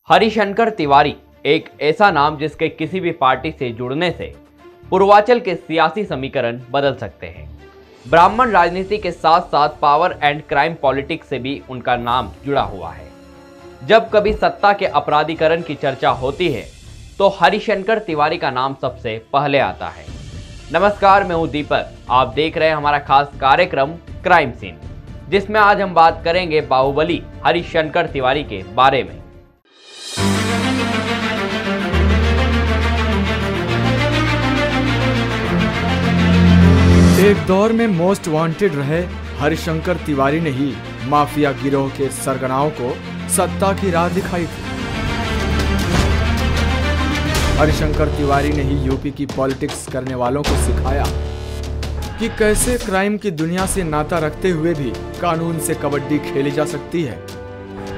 हरिशंकर तिवारी एक ऐसा नाम जिसके किसी भी पार्टी से जुड़ने से पूर्वांचल के सियासी समीकरण बदल सकते हैं। ब्राह्मण राजनीति के साथ साथ पावर एंड क्राइम पॉलिटिक्स से भी उनका नाम जुड़ा हुआ है। जब कभी सत्ता के अपराधीकरण की चर्चा होती है तो हरिशंकर तिवारी का नाम सबसे पहले आता है। नमस्कार, मैं हूं दीपक। आप देख रहे हैं हमारा खास कार्यक्रम क्राइम सीन, जिसमें आज हम बात करेंगे बाहुबली हरिशंकर तिवारी के बारे में। एक दौर में मोस्ट वांटेड रहे हरिशंकर तिवारी ने ही माफिया गिरोह के सरगनाओं को सत्ता की राह दिखाई थी। हरिशंकर तिवारी ने ही यूपी की पॉलिटिक्स करने वालों को सिखाया कि कैसे क्राइम की दुनिया से नाता रखते हुए भी कानून से कबड्डी खेली जा सकती है।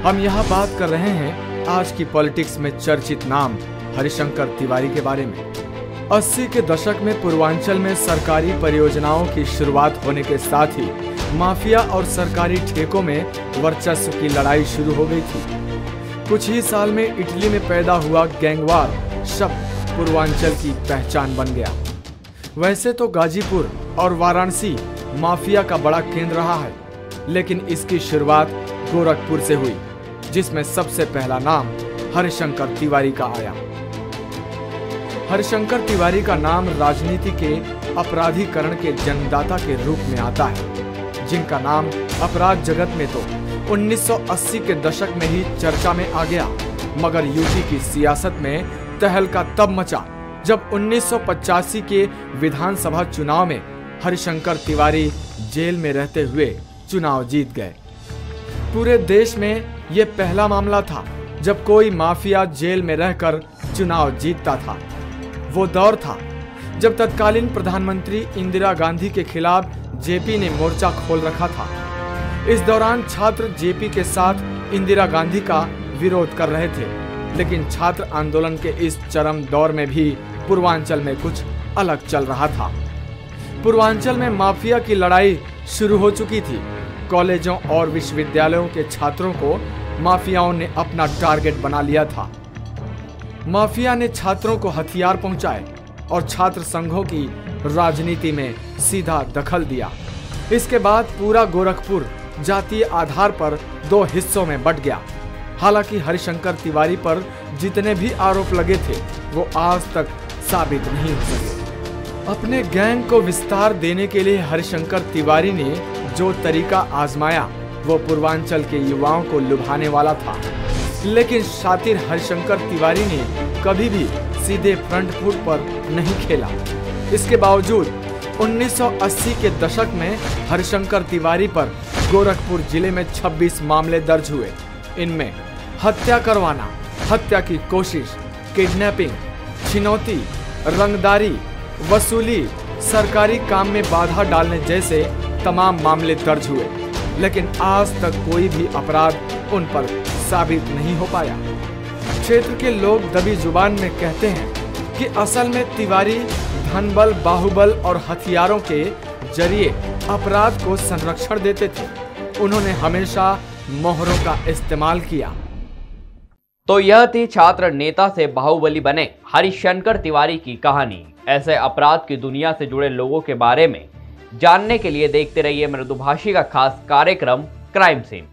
हम यहाँ बात कर रहे हैं आज की पॉलिटिक्स में चर्चित नाम हरिशंकर तिवारी के बारे में। 80 के दशक में पूर्वांचल में सरकारी परियोजनाओं की शुरुआत होने के साथ ही माफिया और सरकारी ठेकों में वर्चस्व की लड़ाई शुरू हो गई थी। कुछ ही साल में इटली में पैदा हुआ गैंगवार शब्द पूर्वांचल की पहचान बन गया। वैसे तो गाजीपुर और वाराणसी माफिया का बड़ा केंद्र रहा है, लेकिन इसकी शुरुआत गोरखपुर से हुई, जिसमें सबसे पहला नाम हरिशंकर तिवारी का आया। हरिशंकर तिवारी का नाम राजनीति के अपराधीकरण के जन्मदाता के रूप में आता है, जिनका नाम अपराध जगत में तो 1980 के दशक में ही चर्चा में आ गया, मगर यूपी की सियासत में तहलका तब मचा जब 1985 के विधानसभा चुनाव में हरिशंकर तिवारी जेल में रहते हुए चुनाव जीत गए। पूरे देश में यह पहला मामला था जब कोई माफिया जेल में रहकर चुनाव जीतता था। वो दौर था जब तत्कालीन प्रधानमंत्री इंदिरा गांधी के खिलाफ जेपी ने मोर्चा खोल रखा था। इस दौरान छात्र जेपी के साथ इंदिरा गांधी का विरोध कर रहे थे, लेकिन छात्र आंदोलन के इस चरम दौर में भी पूर्वांचल में कुछ अलग चल रहा था। पूर्वांचल में माफिया की लड़ाई शुरू हो चुकी थी। कॉलेजों और विश्वविद्यालयों के छात्रों को माफियाओं ने अपना टारगेट बना लिया था। माफिया ने छात्रों को हथियार पहुंचाए और छात्र संघों की राजनीति में सीधा दखल दिया। इसके बाद पूरा गोरखपुर जातीय आधार पर दो हिस्सों में बंट गया। हालांकि हरिशंकर तिवारी पर जितने भी आरोप लगे थे वो आज तक साबित नहीं हो सके। अपने गैंग को विस्तार देने के लिए हरिशंकर तिवारी ने जो तरीका आजमाया वो पूर्वांचल के युवाओं को लुभाने वाला था, लेकिन शातिर हरिशंकर तिवारी ने कभी भी सीधे फ्रंट फुट पर नहीं खेला। इसके बावजूद 1980 के दशक में हरिशंकर तिवारी पर गोरखपुर जिले में 26 मामले दर्ज हुए। इनमें हत्या करवाना, हत्या की कोशिश, किडनैपिंग, छिनौती, रंगदारी, वसूली, सरकारी काम में बाधा डालने जैसे तमाम मामले दर्ज हुए, लेकिन आज तक कोई भी अपराध उन पर साबित नहीं हो पाया। क्षेत्र के लोग दबी जुबान में कहते हैं कि असल में तिवारी धनबल, बाहुबल और हथियारों के जरिए अपराध को संरक्षण देते थे। उन्होंने हमेशा मोहरों का इस्तेमाल किया। तो यह थी छात्र नेता से बाहुबली बने हरिशंकर तिवारी की कहानी। ऐसे अपराध की दुनिया से जुड़े लोगों के बारे में जानने के लिए देखते रहिए मृदुभाषी का खास कार्यक्रम क्राइम सीन।